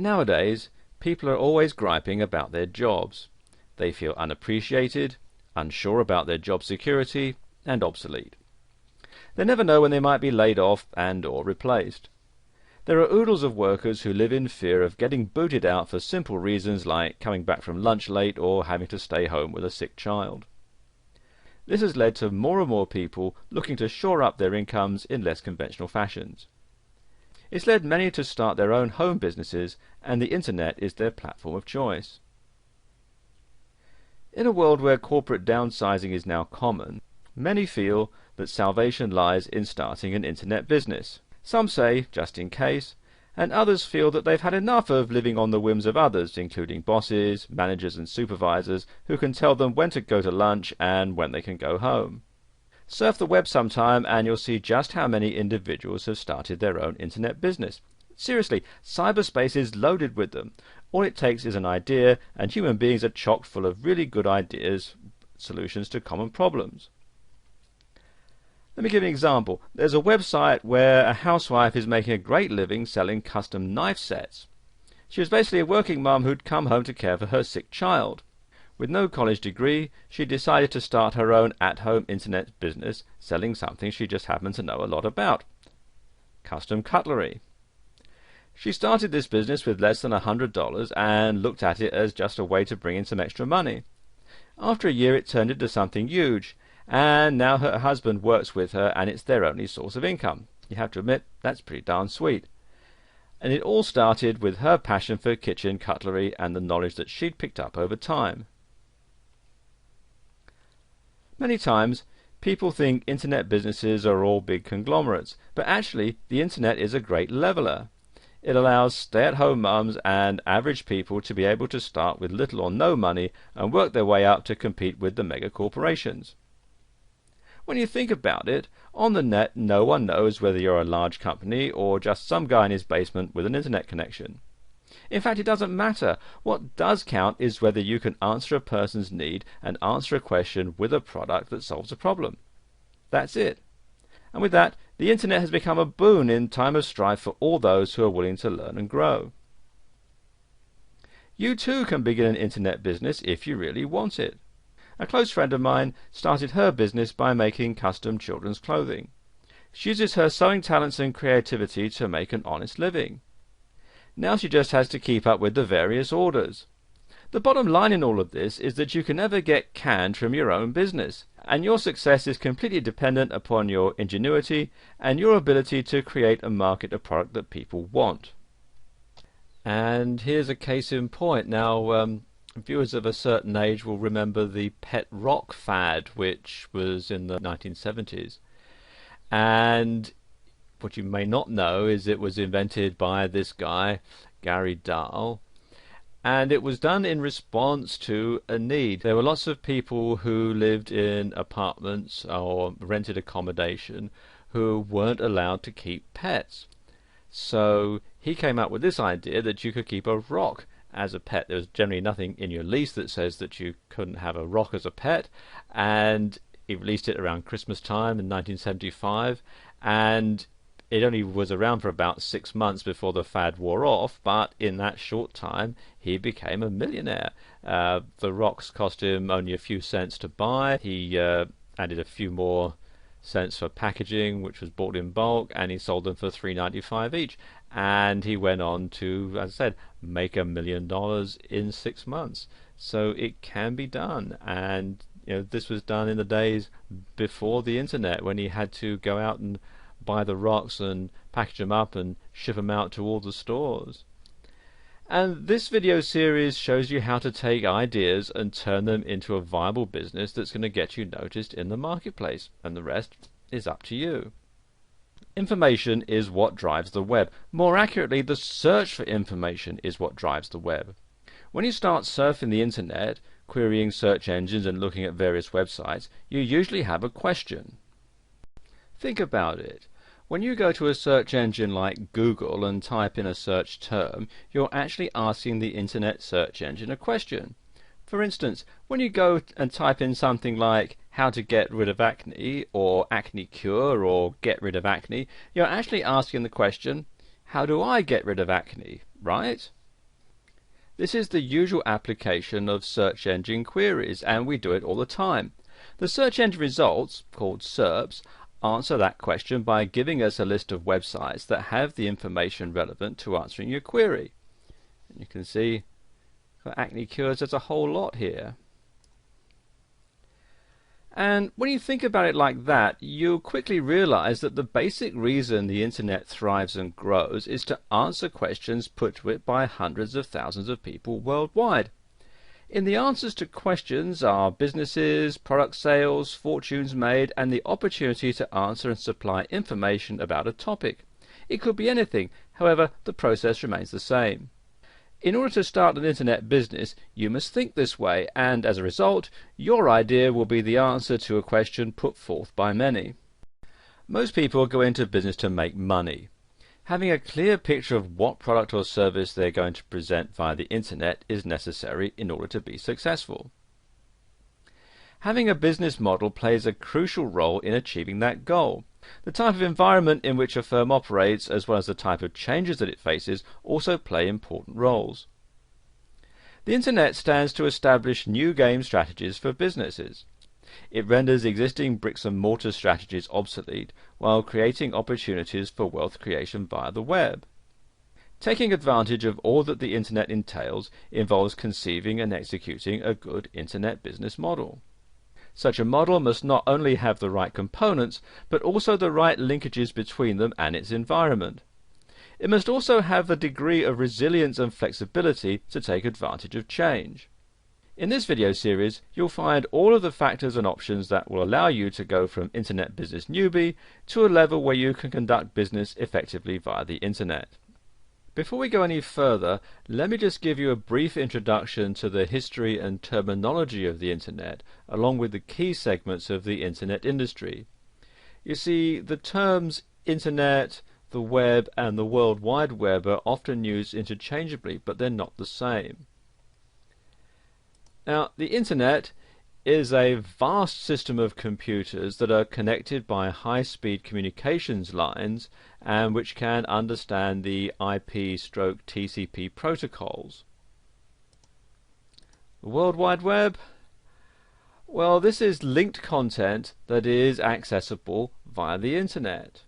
Nowadays, people are always griping about their jobs. They feel unappreciated, unsure about their job security, and obsolete. They never know when they might be laid off and or replaced. There are oodles of workers who live in fear of getting booted out for simple reasons like coming back from lunch late or having to stay home with a sick child. This has led to more and more people looking to shore up their incomes in less conventional fashions. It's led many to start their own home businesses, and the internet is their platform of choice. In a world where corporate downsizing is now common, many feel that salvation lies in starting an internet business. Some say, just in case, and others feel that they've had enough of living on the whims of others, including bosses, managers and supervisors, who can tell them when to go to lunch and when they can go home. Surf the web sometime and you'll see just how many individuals have started their own internet business. Seriously, cyberspace is loaded with them. All it takes is an idea, and human beings are chock full of really good ideas, solutions to common problems. Let me give you an example. There's a website where a housewife is making a great living selling custom knife sets. She was basically a working mum who'd come home to care for her sick child. With no college degree, she decided to start her own at-home internet business selling something she just happened to know a lot about: custom cutlery. She started this business with less than $100 and looked at it as just a way to bring in some extra money. After a year it turned into something huge, and now her husband works with her and it's their only source of income. You have to admit, that's pretty darn sweet. And it all started with her passion for kitchen cutlery and the knowledge that she'd picked up over time. Many times, people think internet businesses are all big conglomerates, but actually the internet is a great leveler. It allows stay-at-home mums and average people to be able to start with little or no money and work their way up to compete with the mega corporations. When you think about it, on the net no one knows whether you're a large company or just some guy in his basement with an internet connection. In fact, it doesn't matter. What does count is whether you can answer a person's need and answer a question with a product that solves a problem. That's it. And with that, the internet has become a boon in time of strife for all those who are willing to learn and grow. You too can begin an internet business if you really want it. A close friend of mine started her business by making custom children's clothing. She uses her sewing talents and creativity to make an honest living. Now she just has to keep up with the various orders. The bottom line in all of this is that you can never get canned from your own business, and your success is completely dependent upon your ingenuity and your ability to create and market a product that people want. And here's a case in point. Now, viewers of a certain age will remember the pet rock fad, which was in the 1970s. And what you may not know is it was invented by this guy, Gary Dahl, and it was done in response to a need. There were lots of people who lived in apartments or rented accommodation who weren't allowed to keep pets. So he came up with this idea that you could keep a rock as a pet. There was generally nothing in your lease that says that you couldn't have a rock as a pet, and he released it around Christmas time in 1975, and it only was around for about 6 months before the fad wore off, but in that short time he became a millionaire. The rocks cost him only a few cents to buy. He added a few more cents for packaging, which was bought in bulk, and he sold them for $3.95 each. And he went on to, as I said, make $1 million in 6 months. So it can be done. And this was done in the days before the internet, when he had to go out and buy the rocks and package them up and ship them out to all the stores. And this video series shows you how to take ideas and turn them into a viable business that's going to get you noticed in the marketplace, and the rest is up to you. Information is what drives the web. More accurately, the search for information is what drives the web. When you start surfing the internet, querying search engines and looking at various websites, you usually have a question. Think about it. When you go to a search engine like Google and type in a search term, you're actually asking the internet search engine a question. For instance, when you go and type in something like how to get rid of acne, or acne cure, or get rid of acne, you're actually asking the question, how do I get rid of acne, right? This is the usual application of search engine queries, and we do it all the time. The search engine results, called SERPs, answer that question by giving us a list of websites that have the information relevant to answering your query. And you can see for acne cures there's a whole lot here. And when you think about it like that, you'll quickly realize that the basic reason the internet thrives and grows is to answer questions put to it by hundreds of thousands of people worldwide. In the answers to questions are businesses, product sales, fortunes made, and the opportunity to answer and supply information about a topic. It could be anything, however, the process remains the same. In order to start an internet business, you must think this way, and as a result, your idea will be the answer to a question put forth by many. Most people go into business to make money. Having a clear picture of what product or service they're going to present via the internet is necessary in order to be successful. Having a business model plays a crucial role in achieving that goal. The type of environment in which a firm operates, as well as the type of changes that it faces, also play important roles. The internet stands to establish new game strategies for businesses. It renders existing bricks and mortar strategies obsolete while creating opportunities for wealth creation via the web. Taking advantage of all that the internet entails involves conceiving and executing a good internet business model. Such a model must not only have the right components, but also the right linkages between them and its environment. It must also have a degree of resilience and flexibility to take advantage of change. In this video series, you'll find all of the factors and options that will allow you to go from internet business newbie to a level where you can conduct business effectively via the internet. Before we go any further, let me just give you a brief introduction to the history and terminology of the internet, along with the key segments of the internet industry. You see, the terms internet, the web, and the World Wide Web are often used interchangeably, but they're not the same. Now, the internet is a vast system of computers that are connected by high-speed communications lines and which can understand the IP/TCP protocols. The World Wide Web? Well, this is linked content that is accessible via the internet.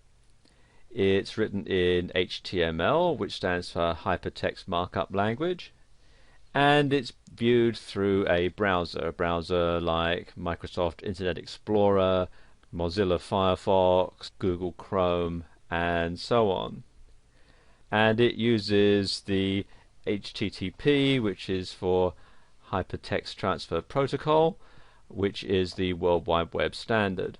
It's written in HTML, which stands for Hypertext Markup Language, and it's viewed through a browser like Microsoft Internet Explorer, Mozilla Firefox, Google Chrome, and so on. And it uses the HTTP, which is for Hypertext Transfer Protocol, which is the World Wide Web standard.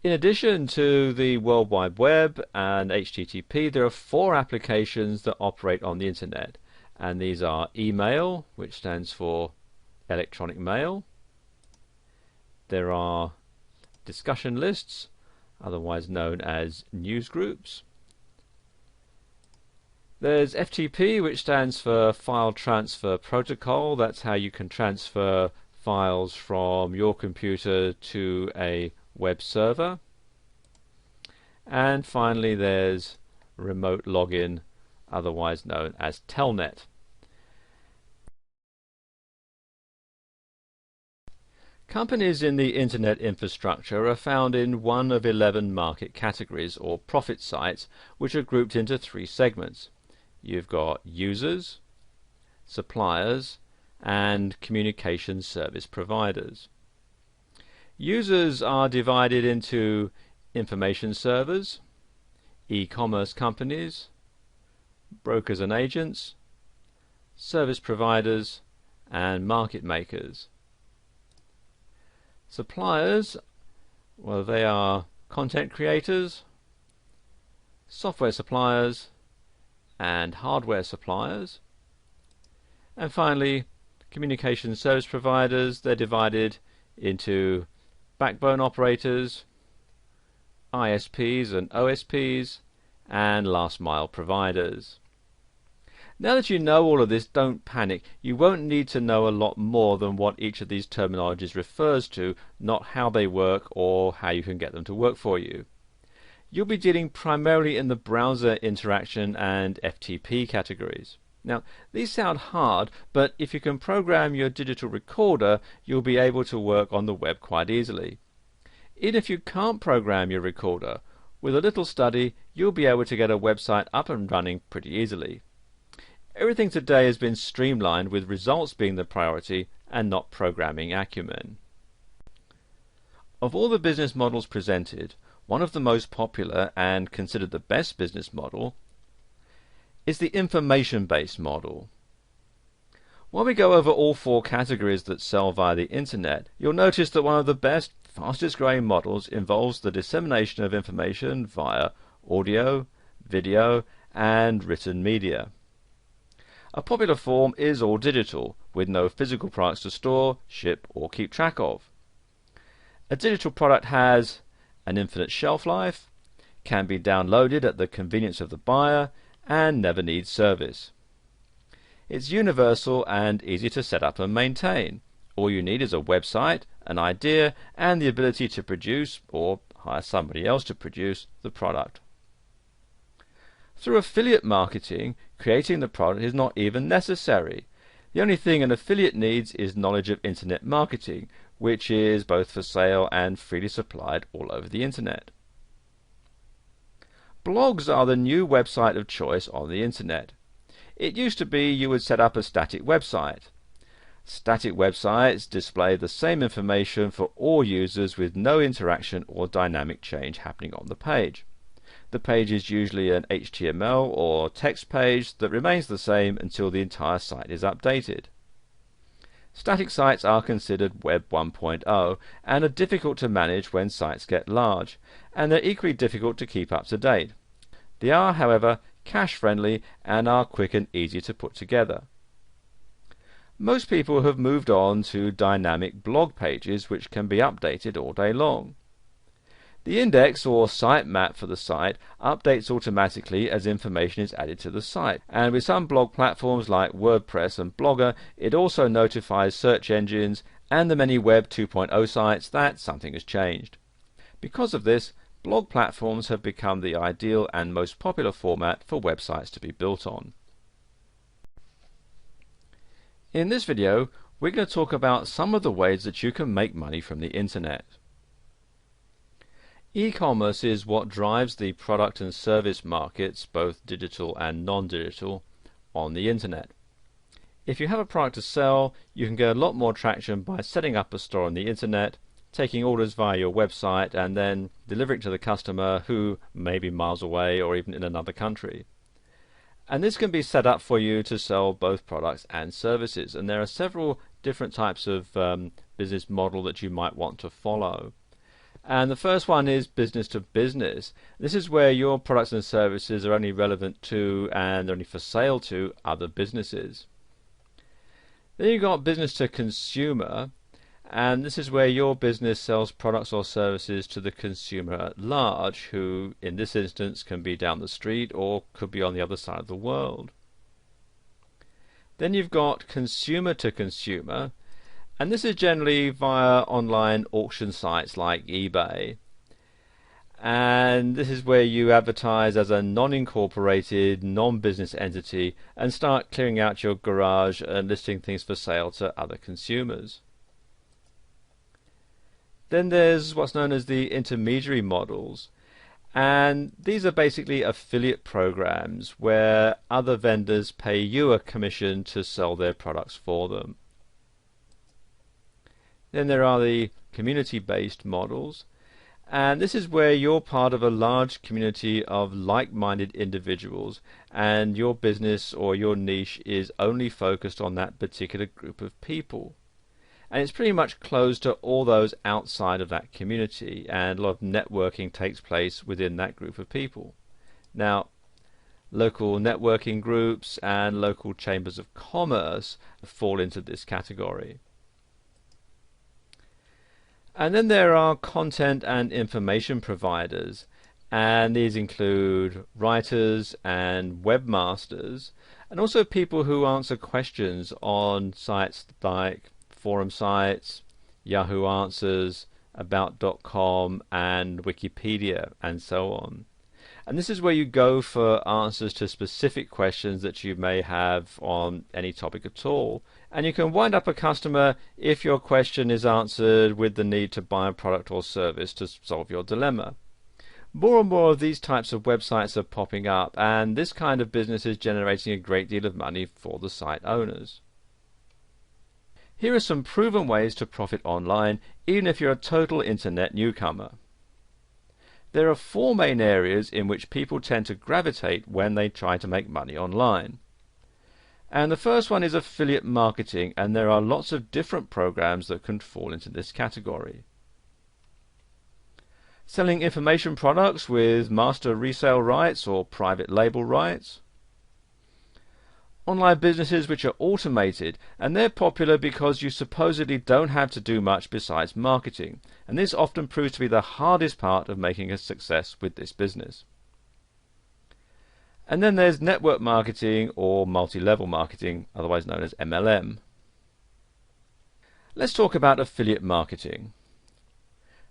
In addition to the World Wide Web and HTTP, there are 4 applications that operate on the internet. And these are email, which stands for electronic mail. There are discussion lists, otherwise known as news groups. There's FTP, which stands for File Transfer Protocol. That's how you can transfer files from your computer to a web server. And finally there's remote login, otherwise known as Telnet. Companies in the internet infrastructure are found in one of 11 market categories or profit sites, which are grouped into 3 segments. You've got users, suppliers, and communication service providers. Users are divided into information servers, e-commerce companies, brokers and agents, service providers, and market makers. Suppliers, well, they are content creators, software suppliers, and hardware suppliers. And finally, communication service providers, they're divided into backbone operators, ISPs and OSPs, and last mile providers. Now that you know all of this, don't panic. You won't need to know a lot more than what each of these terminologies refers to, not how they work or how you can get them to work for you. You'll be dealing primarily in the browser interaction and FTP categories. Now, these sound hard, but if you can program your digital recorder, you'll be able to work on the web quite easily. Even if you can't program your recorder, with a little study, you'll be able to get a website up and running pretty easily. Everything today has been streamlined, with results being the priority and not programming acumen. Of all the business models presented, one of the most popular and considered the best business model is the information-based model. While we go over all four categories that sell via the internet, you'll notice that one of the best, fastest growing models involves the dissemination of information via audio, video, and written media. A popular form is all digital, with no physical products to store, ship, or keep track of. A digital product has an infinite shelf life, can be downloaded at the convenience of the buyer, and never needs service. It's universal and easy to set up and maintain. All you need is a website, an idea, and the ability to produce, or hire somebody else to produce, the product. Through affiliate marketing, creating the product is not even necessary. The only thing an affiliate needs is knowledge of internet marketing, which is both for sale and freely supplied all over the internet. Blogs are the new website of choice on the internet. It used to be you would set up a static website. Static websites display the same information for all users with no interaction or dynamic change happening on the page. The page is usually an HTML or text page that remains the same until the entire site is updated. Static sites are considered Web 1.0 and are difficult to manage when sites get large, and they're equally difficult to keep up to date. They are, however, cache-friendly and are quick and easy to put together. Most people have moved on to dynamic blog pages which can be updated all day long. The index or sitemap for the site updates automatically as information is added to the site, and with some blog platforms like WordPress and Blogger, it also notifies search engines and the many Web 2.0 sites that something has changed. Because of this, blog platforms have become the ideal and most popular format for websites to be built on. In this video, we're going to talk about some of the ways that you can make money from the internet. E-commerce is what drives the product and service markets, both digital and non-digital, on the internet. If you have a product to sell, you can get a lot more traction by setting up a store on the internet, taking orders via your website, and then delivering to the customer who may be miles away or even in another country. And this can be set up for you to sell both products and services, and there are several different types of business model that you might want to follow. And the first one is business to business. This is where your products and services are only relevant to and only for sale to other businesses. Then you've got business to consumer, and this is where your business sells products or services to the consumer at large, who in this instance can be down the street or could be on the other side of the world. Then you've got consumer to consumer, and this is generally via online auction sites like eBay. And this is where you advertise as a non-incorporated, non-business entity and start clearing out your garage and listing things for sale to other consumers. Then there's what's known as the intermediary models, and these are basically affiliate programs where other vendors pay you a commission to sell their products for them. Then there are the community-based models, and this is where you're part of a large community of like-minded individuals, and your business or your niche is only focused on that particular group of people. And it's pretty much closed to all those outside of that community, and a lot of networking takes place within that group of people. Now, local networking groups and local chambers of commerce fall into this category. And then there are content and information providers, and these include writers and webmasters, and also people who answer questions on sites like forum sites, Yahoo Answers, About.com, and Wikipedia, and so on. And this is where you go for answers to specific questions that you may have on any topic at all. And you can wind up a customer if your question is answered with the need to buy a product or service to solve your dilemma. More and more of these types of websites are popping up, and this kind of business is generating a great deal of money for the site owners. Here are some proven ways to profit online, even if you're a total internet newcomer. There are 4 main areas in which people tend to gravitate when they try to make money online. And the first one is affiliate marketing, and there are lots of different programs that can fall into this category. Selling information products with master resale rights or private label rights. Online businesses which are automated, and they're popular because you supposedly don't have to do much besides marketing, and this often proves to be the hardest part of making a success with this business. And then there's network marketing or multi-level marketing, otherwise known as MLM. Let's talk about affiliate marketing.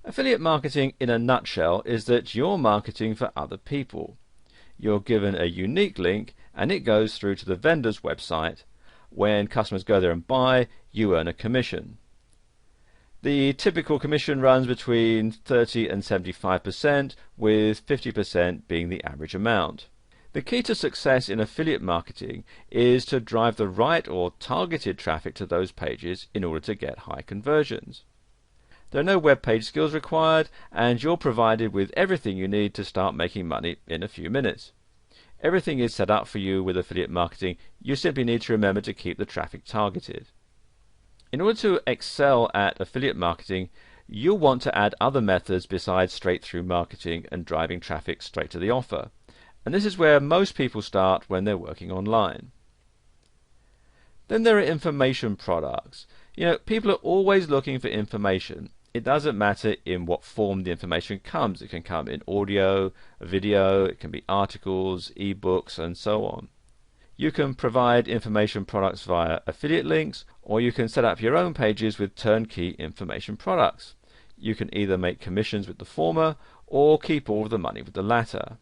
Affiliate marketing in a nutshell is that you're marketing for other people. You're given a unique link and it goes through to the vendor's website. When customers go there and buy, you earn a commission. The typical commission runs between 30 and 75%, with 50% being the average amount. The key to success in affiliate marketing is to drive the right or targeted traffic to those pages in order to get high conversions. There are no web page skills required, and you're provided with everything you need to start making money in a few minutes. Everything is set up for you with affiliate marketing. You simply need to remember to keep the traffic targeted. In order to excel at affiliate marketing, you'll want to add other methods besides straight-through marketing and driving traffic straight to the offer. And this is where most people start when they're working online. Then there are information products. People are always looking for information. It doesn't matter in what form the information comes. It can come in audio, video, it can be articles, ebooks, and so on. You can provide information products via affiliate links, or you can set up your own pages with turnkey information products. You can either make commissions with the former, or keep all of the money with the latter.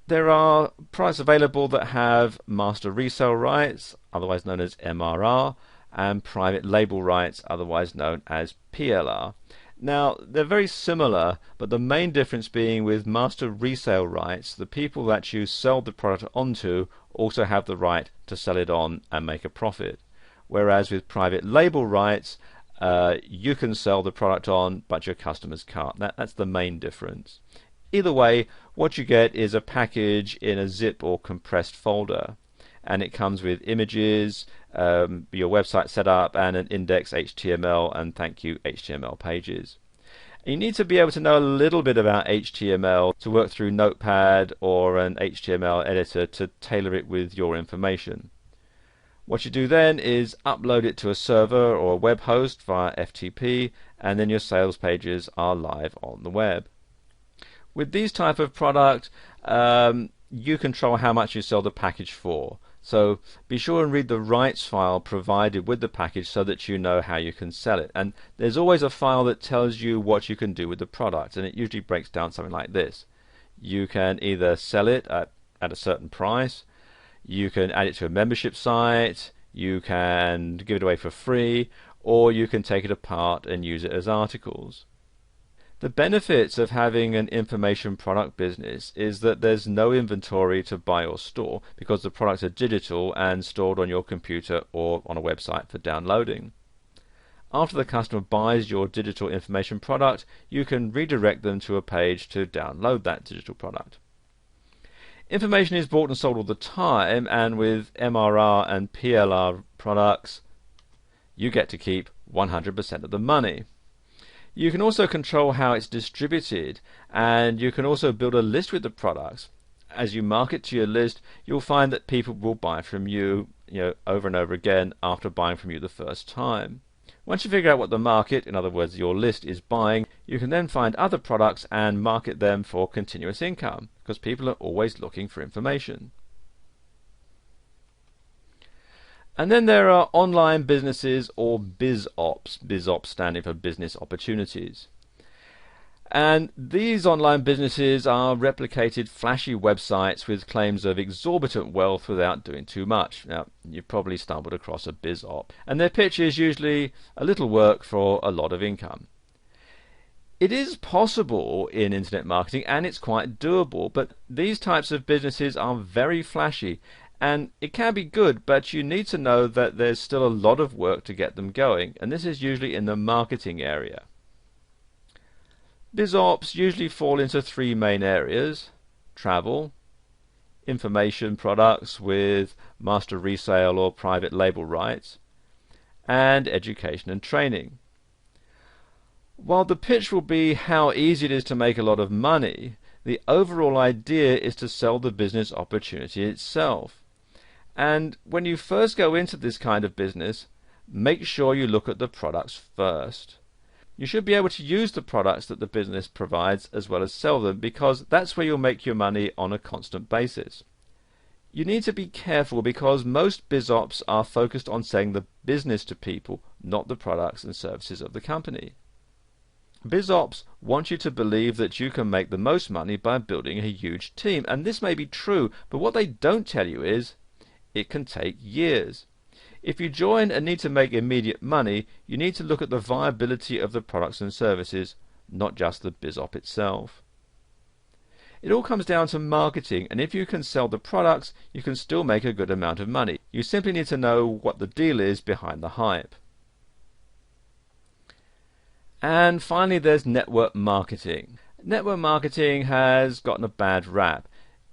There are products available that have master resale rights, otherwise known as MRR, and private label rights, otherwise known as PLR. Now, they're very similar, but the main difference being with master resale rights, the people that you sell the product onto also have the right to sell it on and make a profit. Whereas with private label rights, you can sell the product on, but your customers can't. That's the main difference. Either way, what you get is a package in a zip or compressed folder, and it comes with images, your website setup, and an index HTML and thank you HTML pages. And you need to be able to know a little bit about HTML to work through Notepad or an HTML editor to tailor it with your information. What you do then is upload it to a server or a web host via FTP, and then your sales pages are live on the web. With these type of product, you control how much you sell the package for. So be sure and read the rights file provided with the package so that you know how you can sell it. And there's always a file that tells you what you can do with the product, and it usually breaks down something like this. You can either sell it at a certain price, you can add it to a membership site, you can give it away for free, or you can take it apart and use it as articles. The benefits of having an information product business is that there's no inventory to buy or store because the products are digital and stored on your computer or on a website for downloading. After the customer buys your digital information product, you can redirect them to a page to download that digital product. Information is bought and sold all the time, and with MRR and PLR products, you get to keep 100% of the money. You can also control how it's distributed, and you can also build a list with the products. As you market to your list, you'll find that people will buy from you, over and over again after buying from you the first time. Once you figure out what the market, in other words your list, is buying, you can then find other products and market them for continuous income, because people are always looking for information. And then there are online businesses or BizOps, BizOps standing for business opportunities. And these online businesses are replicated flashy websites with claims of exorbitant wealth without doing too much. Now, you've probably stumbled across a BizOp, and their pitch is usually a little work for a lot of income. It is possible in internet marketing, and it's quite doable, but these types of businesses are very flashy, and it can be good, but you need to know that there's still a lot of work to get them going, and this is usually in the marketing area. BizOps usually fall into three main areas: travel, information products with master resale or private label rights, and education and training. While the pitch will be how easy it is to make a lot of money, the overall idea is to sell the business opportunity itself. And when you first go into this kind of business, make sure you look at the products first. You should be able to use the products that the business provides as well as sell them, because that's where you'll make your money on a constant basis. You need to be careful because most BizOps are focused on selling the business to people, not the products and services of the company. BizOps want you to believe that you can make the most money by building a huge team, and this may be true, but what they don't tell you is it can take years. If you join and need to make immediate money, you need to look at the viability of the products and services, not just the BizOp itself. It all comes down to marketing, and if you can sell the products, you can still make a good amount of money. You simply need to know what the deal is behind the hype. And finally, there's network marketing. Network marketing has gotten a bad rap.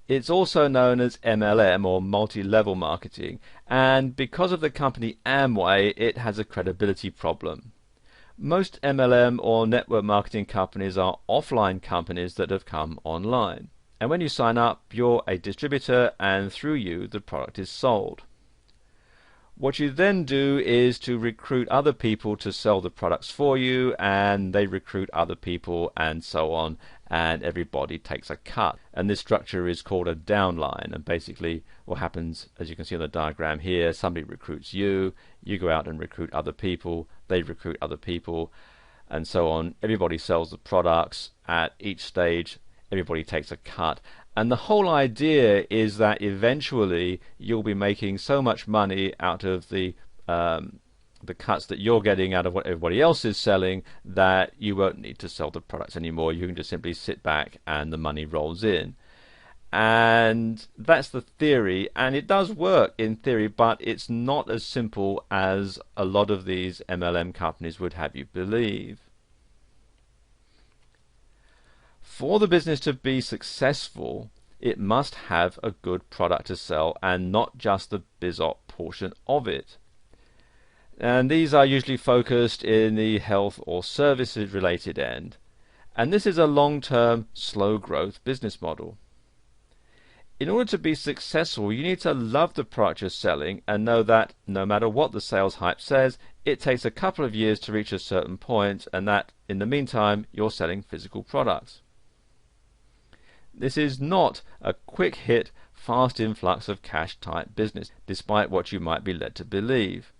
It's also known as MLM, or multi-level marketing, and because of the company Amway, it has a credibility problem. Most MLM or network marketing companies are offline companies that have come online. And when you sign up, you're a distributor, and through you, the product is sold. What you then do is to recruit other people to sell the products for you, and they recruit other people, and so on, and everybody takes a cut. And this structure is called a downline, and basically what happens, as you can see on the diagram here, somebody recruits you, you go out and recruit other people, they recruit other people, and so on. Everybody sells the products. At each stage, everybody takes a cut. And the whole idea is that eventually you'll be making so much money out of the cuts that you're getting out of what everybody else is selling that you won't need to sell the products anymore. You can just simply sit back and the money rolls in. And that's the theory, and it does work in theory, but it's not as simple as a lot of these MLM companies would have you believe. For the business to be successful, it must have a good product to sell and not just the BizOp portion of it. And these are usually focused in the health or services related end. And this is a long-term, slow growth business model. In order to be successful, you need to love the product you're selling and know that no matter what the sales hype says, it takes a couple of years to reach a certain point, and that in the meantime you're selling physical products. This is not a quick hit, fast influx of cash type business, despite what you might be led to believe.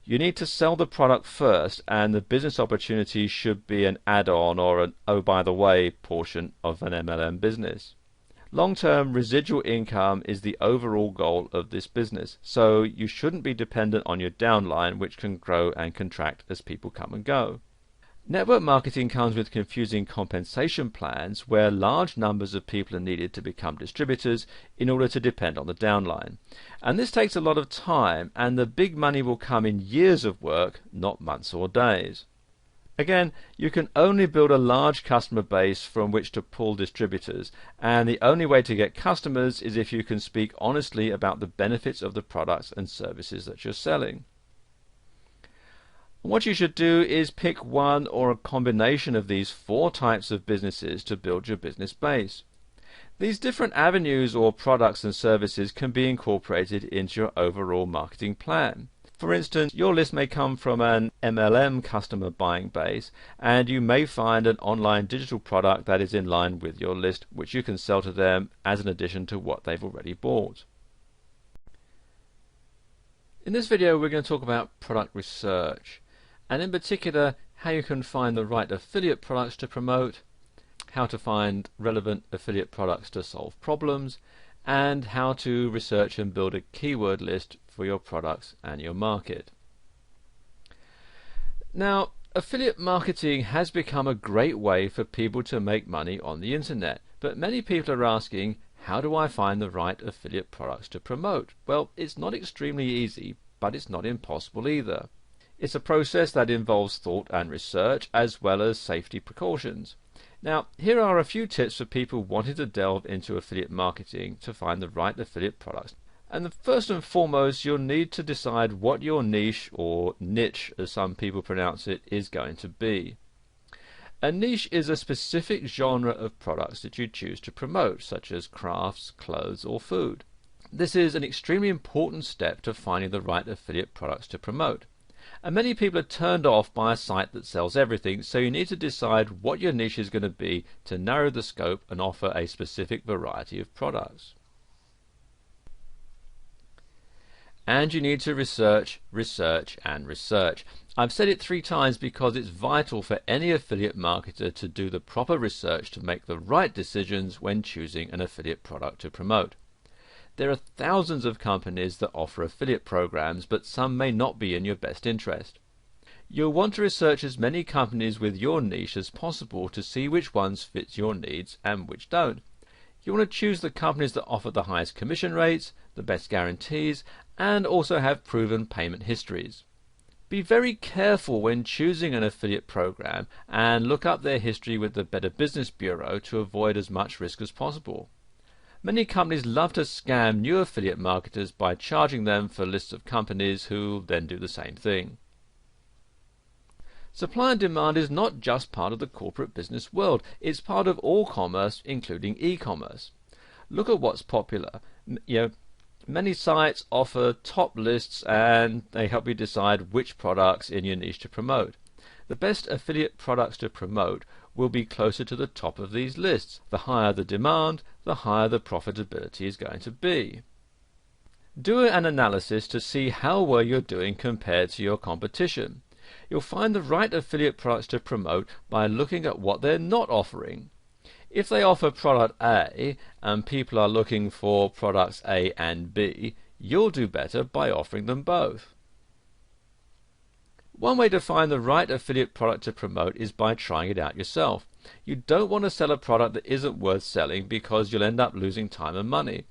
You need to sell the product first, and the business opportunity should be an add-on or an oh by the way portion of an MLM business. Long-term residual income is the overall goal of this business, so you shouldn't be dependent on your downline, which can grow and contract as people come and go. Network marketing comes with confusing compensation plans where large numbers of people are needed to become distributors in order to depend on the downline. And this takes a lot of time, and the big money will come in years of work, not months or days. Again, you can only build a large customer base from which to pull distributors, and the only way to get customers is if you can speak honestly about the benefits of the products and services that you're selling. What you should do is pick one or a combination of these 4 types of businesses to build your business base. These different avenues or products and services can be incorporated into your overall marketing plan. For instance, your list may come from an MLM customer buying base, and you may find an online digital product that is in line with your list, which you can sell to them as an addition to what they've already bought. In this video, we're going to talk about product research, and in particular how you can find the right affiliate products to promote, how to find relevant affiliate products to solve problems, and how to research and build a keyword list for your products and your market. Now, affiliate marketing has become a great way for people to make money on the internet, but many people are asking, how do I find the right affiliate products to promote? Well, it's not extremely easy, but it's not impossible either. It's a process that involves thought and research, as well as safety precautions. Now, here are a few tips for people wanting to delve into affiliate marketing to find the right affiliate products. And first and foremost, you'll need to decide what your niche, or niche as some people pronounce it, is going to be. A niche is a specific genre of products that you choose to promote, such as crafts, clothes, or food. This is an extremely important step to finding the right affiliate products to promote. And many people are turned off by a site that sells everything, so you need to decide what your niche is going to be to narrow the scope and offer a specific variety of products. And you need to research, research, and research. I've said it 3 times because it's vital for any affiliate marketer to do the proper research to make the right decisions when choosing an affiliate product to promote. There are thousands of companies that offer affiliate programs, but some may not be in your best interest. You'll want to research as many companies with your niche as possible to see which ones fit your needs and which don't. You want to choose the companies that offer the highest commission rates, the best guarantees, and also have proven payment histories. Be very careful when choosing an affiliate program and look up their history with the Better Business Bureau to avoid as much risk as possible. Many companies love to scam new affiliate marketers by charging them for lists of companies who then do the same thing. Supply and demand is not just part of the corporate business world, it's part of all commerce, including e-commerce. Look at what's popular. Many sites offer top lists and they help you decide which products in your niche to promote. The best affiliate products to promote will be closer to the top of these lists. The higher the demand, the higher the profitability is going to be. Do an analysis to see how well you're doing compared to your competition. You'll find the right affiliate products to promote by looking at what they're not offering. If they offer product A and people are looking for products A and B, you'll do better by offering them both. One way to find the right affiliate product to promote is by trying it out yourself. You don't want to sell a product that isn't worth selling because you'll end up losing time and money.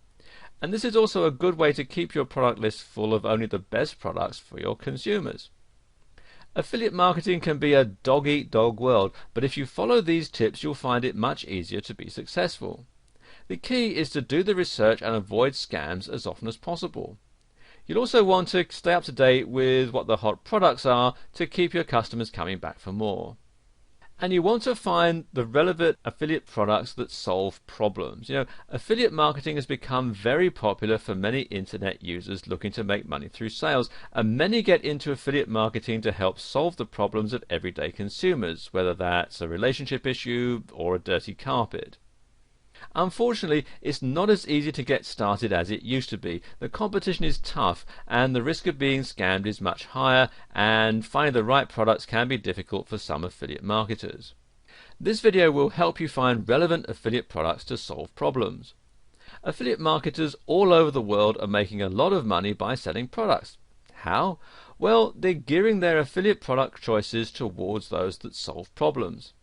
And this is also a good way to keep your product list full of only the best products for your consumers. Affiliate marketing can be a dog-eat-dog world, but if you follow these tips you'll find it much easier to be successful. The key is to do the research and avoid scams as often as possible. You'll also want to stay up to date with what the hot products are to keep your customers coming back for more. And you want to find the relevant affiliate products that solve problems. Affiliate marketing has become very popular for many internet users looking to make money through sales, and many get into affiliate marketing to help solve the problems of everyday consumers, whether that's a relationship issue or a dirty carpet. Unfortunately, it's not as easy to get started as it used to be. The competition is tough and the risk of being scammed is much higher, and finding the right products can be difficult for some affiliate marketers. This video will help you find relevant affiliate products to solve problems. Affiliate marketers all over the world are making a lot of money by selling products. How? Well, they're gearing their affiliate product choices towards those that solve problems.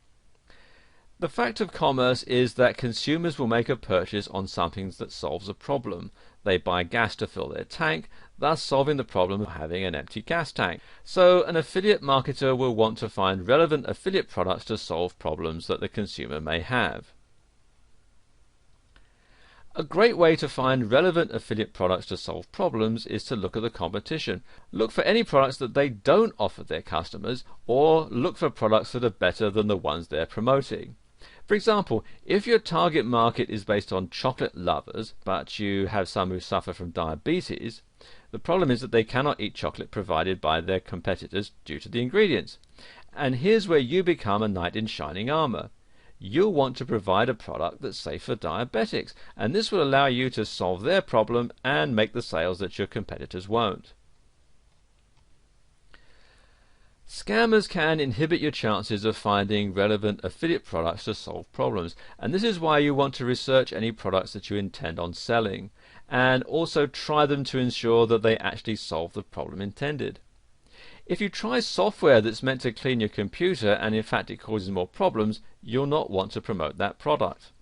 The fact of commerce is that consumers will make a purchase on something that solves a problem. They buy gas to fill their tank, thus solving the problem of having an empty gas tank. So an affiliate marketer will want to find relevant affiliate products to solve problems that the consumer may have. A great way to find relevant affiliate products to solve problems is to look at the competition. Look for any products that they don't offer their customers, or look for products that are better than the ones they're promoting. For example, if your target market is based on chocolate lovers, but you have some who suffer from diabetes, the problem is that they cannot eat chocolate provided by their competitors due to the ingredients. And here's where you become a knight in shining armor. You'll want to provide a product that's safe for diabetics, and this will allow you to solve their problem and make the sales that your competitors won't. Scammers can inhibit your chances of finding relevant affiliate products to solve problems, and this is why you want to research any products that you intend on selling, and also try them to ensure that they actually solve the problem intended. If you try software that's meant to clean your computer and in fact it causes more problems, you'll not want to promote that product.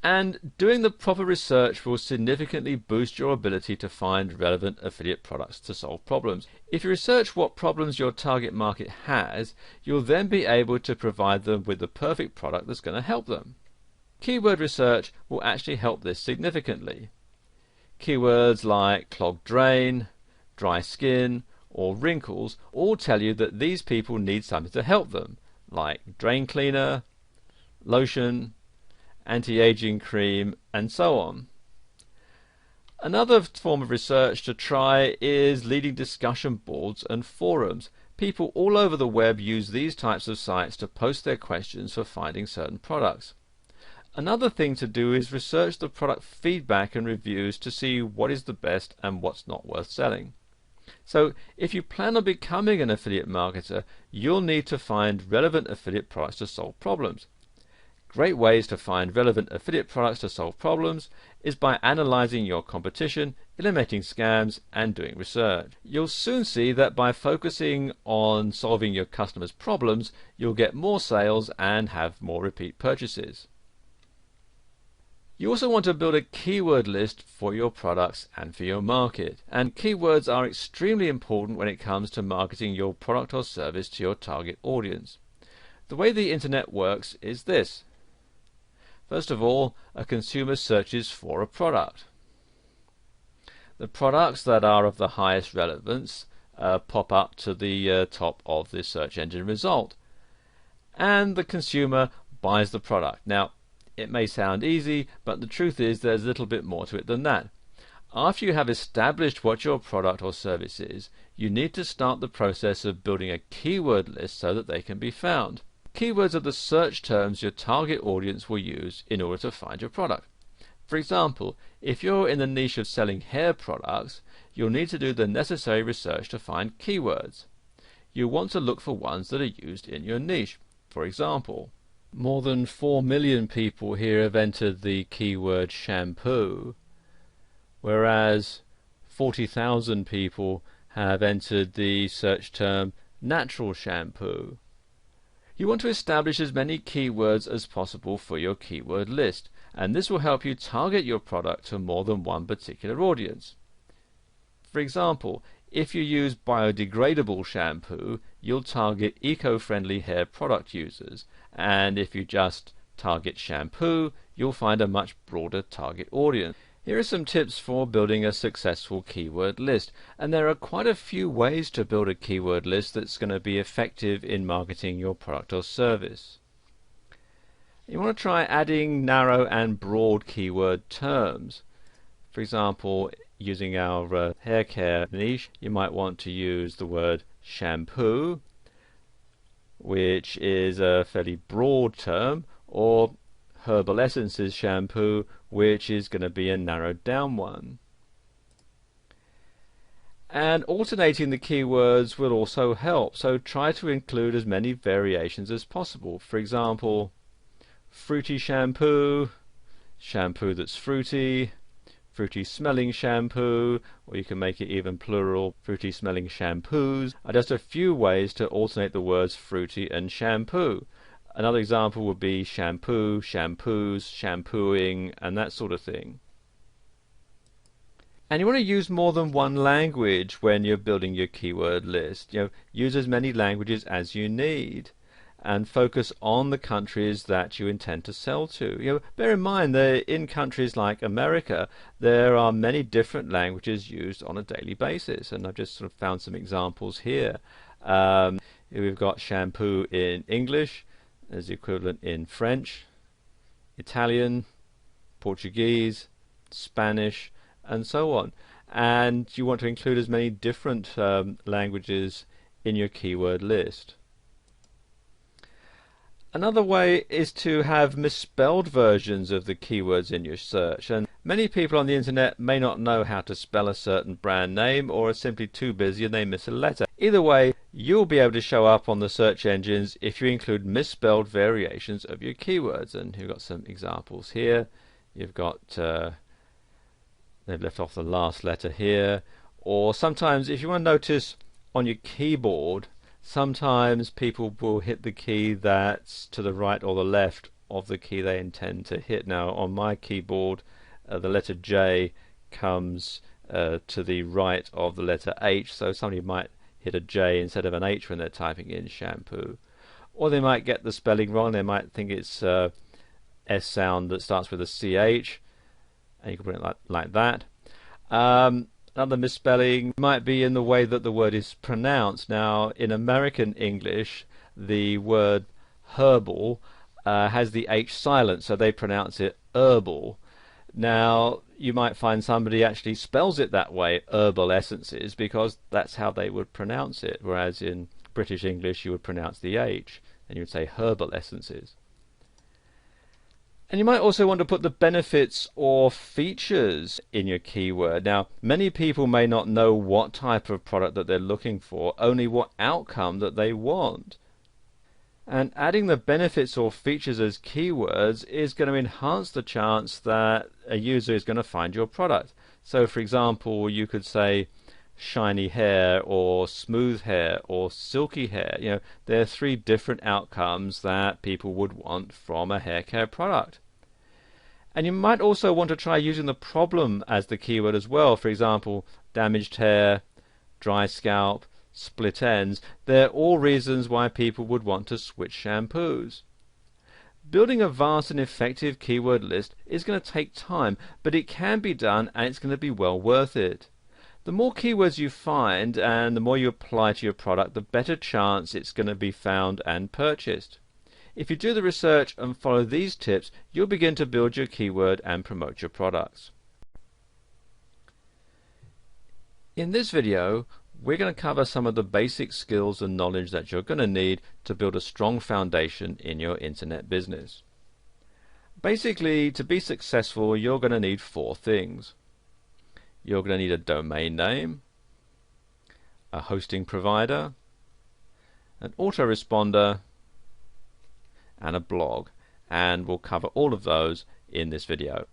And doing the proper research will significantly boost your ability to find relevant affiliate products to solve problems. If you research what problems your target market has, you'll then be able to provide them with the perfect product that's going to help them. Keyword research will actually help this significantly. Keywords like clogged drain, dry skin, or wrinkles all tell you that these people need something to help them, like drain cleaner, lotion, anti-aging cream, and so on. Another form of research to try is leading discussion boards and forums. People all over the web use these types of sites to post their questions for finding certain products. Another thing to do is research the product feedback and reviews to see what is the best and what's not worth selling. So if you plan on becoming an affiliate marketer, you'll need to find relevant affiliate products to solve problems. Great ways to find relevant affiliate products to solve problems is by analyzing your competition, eliminating scams, and doing research. You'll soon see that by focusing on solving your customers' problems, you'll get more sales and have more repeat purchases. You also want to build a keyword list for your products and for your market. And keywords are extremely important when it comes to marketing your product or service to your target audience. The way the internet works is this. First of all, a consumer searches for a product. The products that are of the highest relevance pop up to the top of the search engine result. And the consumer buys the product. Now, it may sound easy, but the truth is there's a little bit more to it than that. After you have established what your product or service is, you need to start the process of building a keyword list so that they can be found. Keywords are the search terms your target audience will use in order to find your product. For example, if you're in the niche of selling hair products, you'll need to do the necessary research to find keywords. You'll want to look for ones that are used in your niche. For example, more than 4 million people here have entered the keyword shampoo, whereas 40,000 people have entered the search term natural shampoo. You want to establish as many keywords as possible for your keyword list, and this will help you target your product to more than one particular audience. For example, if you use biodegradable shampoo, you'll target eco-friendly hair product users, and if you just target shampoo, you'll find a much broader target audience. Here are some tips for building a successful keyword list, and there are quite a few ways to build a keyword list that's going to be effective in marketing your product or service. You want to try adding narrow and broad keyword terms. For example, using our hair care niche, you might want to use the word shampoo, which is a fairly broad term, or herbal essences shampoo, which is going to be a narrowed down one. And alternating the keywords will also help, so try to include as many variations as possible. For example, fruity shampoo, shampoo that's fruity, fruity smelling shampoo, or you can make it even plural, fruity smelling shampoos, are just a few ways to alternate the words fruity and shampoo. Another example would be shampoo, shampoos, shampooing, and that sort of thing. And you want to use more than one language when you're building your keyword list. Use as many languages as you need, and focus on the countries that you intend to sell to. Bear in mind that in countries like America, there are many different languages used on a daily basis, and I've just sort of found some examples here. We've got shampoo in English, as the equivalent in French, Italian, Portuguese, Spanish, and so on. And you want to include as many different languages in your keyword list. Another way is to have misspelled versions of the keywords in your search, and Many people on the internet may not know how to spell a certain brand name, or are simply too busy and they miss a letter. Either way, you'll be able to show up on the search engines if you include misspelled variations of your keywords. And you've got some examples here. You've got they've left off the last letter here. Or sometimes, if you want to notice on your keyboard, sometimes people will hit the key that's to the right or the left of the key they intend to hit. Now on my keyboard, the letter J comes to the right of the letter H, so somebody might hit a J instead of an H when they're typing in shampoo. Or they might get the spelling wrong. They might think it's S sound that starts with a CH, and you can put it like that. Another misspelling might be in the way that the word is pronounced. Now in American English, the word herbal has the H silent, so they pronounce it herbal. Now you might find somebody actually spells it that way, herbal essences, because that's how they would pronounce it, whereas in British English you would pronounce the H and you would say herbal essences. And you might also want to put the benefits or features in your keyword. Now many people may not know what type of product that they're looking for, only what outcome that they want. And adding the benefits or features as keywords is going to enhance the chance that a user is going to find your product. So for example, you could say shiny hair or smooth hair or silky hair. You know, there are 3 different outcomes that people would want from a hair care product. And you might also want to try using the problem as the keyword as well. For example, damaged hair, dry scalp, split ends. They're all reasons why people would want to switch shampoos. Building a vast and effective keyword list is going to take time, but it can be done and it's going to be well worth it. The more keywords you find and the more you apply to your product, the better chance it's going to be found and purchased. If you do the research and follow these tips, you'll begin to build your keyword and promote your products. In this video, we're going to cover some of the basic skills and knowledge that you're going to need to build a strong foundation in your internet business. Basically, to be successful, you're going to need 4 things. You're going to need a domain name, a hosting provider, an autoresponder, and a blog. And we'll cover all of those in this video.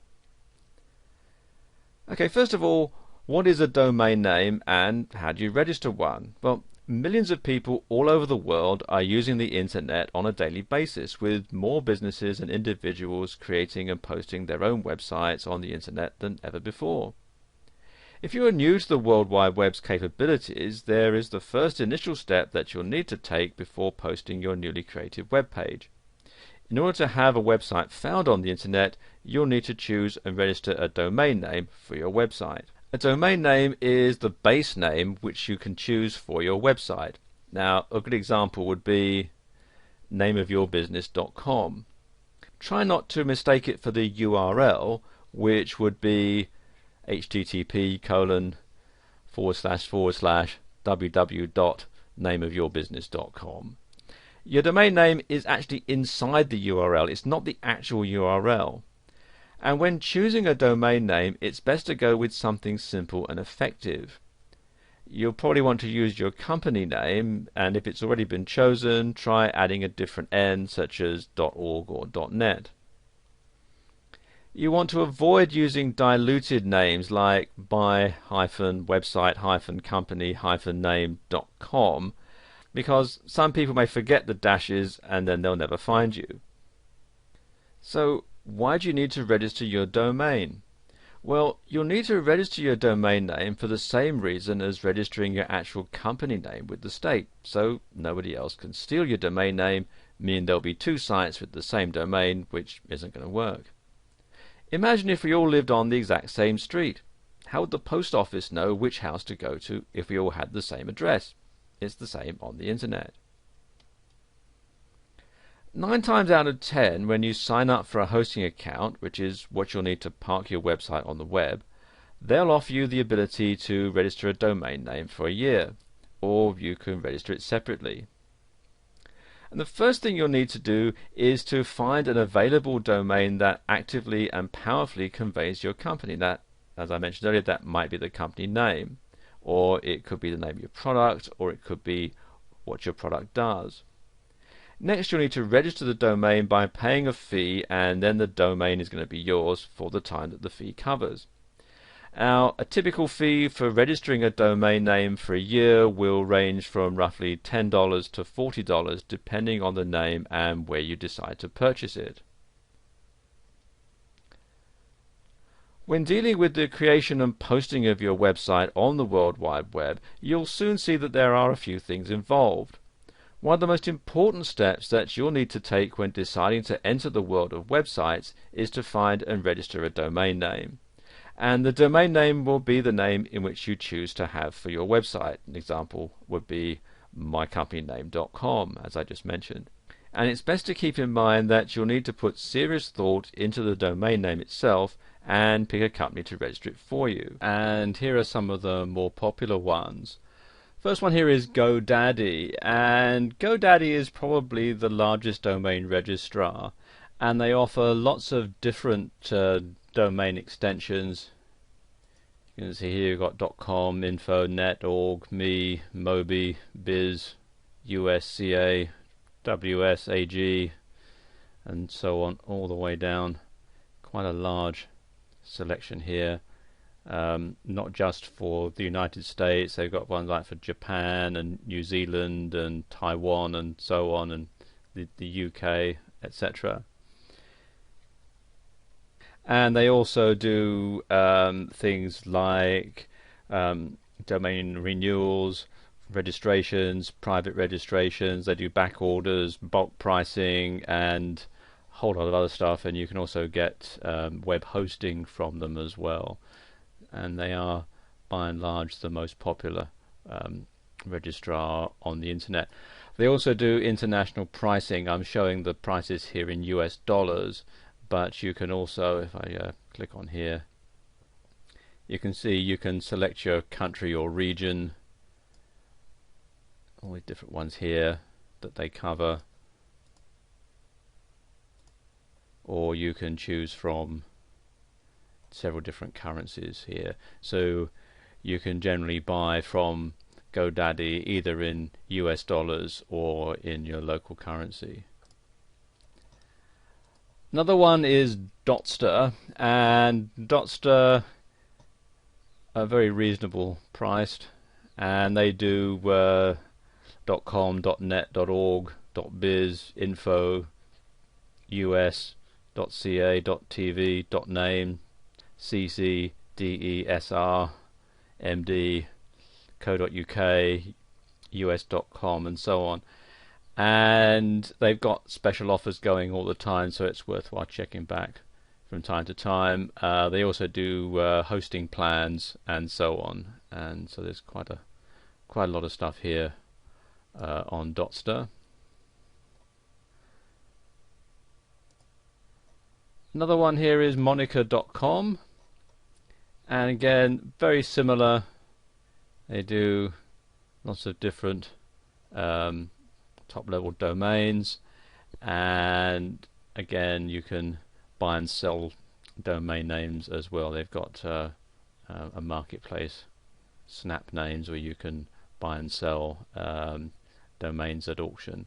Okay, first of all, what is a domain name and how do you register one? Well, millions of people all over the world are using the internet on a daily basis, with more businesses and individuals creating and posting their own websites on the internet than ever before. If you are new to the World Wide Web's capabilities, there is the first initial step that you'll need to take before posting your newly created web page. In order to have a website found on the internet, you'll need to choose and register a domain name for your website. A domain name is the base name which you can choose for your website. Now, a good example would be nameofyourbusiness.com. Try not to mistake it for the URL, which would be http://www.nameofyourbusiness.com. Your domain name is actually inside the URL. It's not the actual URL. And when choosing a domain name, it's best to go with something simple and effective. You'll probably want to use your company name, and if it's already been chosen, try adding a different N, such as .org or .net. You want to avoid using diluted names like my-website-company-name.com, because some people may forget the dashes and then they'll never find you. So, why do you need to register your domain? Well, you'll need to register your domain name for the same reason as registering your actual company name with the state, so nobody else can steal your domain name, meaning there'll be 2 sites with the same domain, which isn't going to work. Imagine if we all lived on the exact same street. How would the post office know which house to go to if we all had the same address? It's the same on the internet. 9 times out of 10, when you sign up for a hosting account, which is what you'll need to park your website on the web, they'll offer you the ability to register a domain name for a year, or you can register it separately. And the first thing you'll need to do is to find an available domain that actively and powerfully conveys your company. That, as I mentioned earlier, that might be the company name, or it could be the name of your product, or it could be what your product does. Next, you'll need to register the domain by paying a fee, and then the domain is going to be yours for the time that the fee covers. Now, a typical fee for registering a domain name for a year will range from roughly $10 to $40 depending on the name and where you decide to purchase it. When dealing with the creation and posting of your website on the World Wide Web, you'll soon see that there are a few things involved. One of the most important steps that you'll need to take when deciding to enter the world of websites is to find and register a domain name. And the domain name will be the name in which you choose to have for your website. An example would be mycompanyname.com, as I just mentioned. And it's best to keep in mind that you'll need to put serious thought into the domain name itself and pick a company to register it for you. And here are some of the more popular ones. First one here is GoDaddy, and GoDaddy is probably the largest domain registrar, and they offer lots of different domain extensions. You can see here you've got .com, info, net, org, me, mobi, biz, usca, ws, ag, and so on, all the way down. Quite a large selection here. Not just for the United States, they've got ones like for Japan and New Zealand and Taiwan and so on, and the UK, etc. And they also do things like domain renewals, registrations, private registrations. They do back orders, bulk pricing, and a whole lot of other stuff. And you can also get web hosting from them as well. And they are, by and large, the most popular registrar on the internet. They also do international pricing. I'm showing the prices here in US dollars, but you can also, if I click on here, you can see you can select your country or region, all the different ones here that they cover, or you can choose from several different currencies here. So you can generally buy from GoDaddy either in US dollars or in your local currency. Another one is Dotster, and Dotster are very reasonable priced, and they do .com, .net, .org, .biz, info, us, .ca, .tv, .name, cc, desr, md, co.uk, us.com, and so on. And they've got special offers going all the time, so it's worthwhile checking back from time to time. They also do hosting plans and so on, and so there's quite a lot of stuff here on Dotster. Another one here is Monica.com, and again very similar. They do lots of different top level domains, and again you can buy and sell domain names as well. They've got a marketplace, Snap Names, where you can buy and sell domains at auction.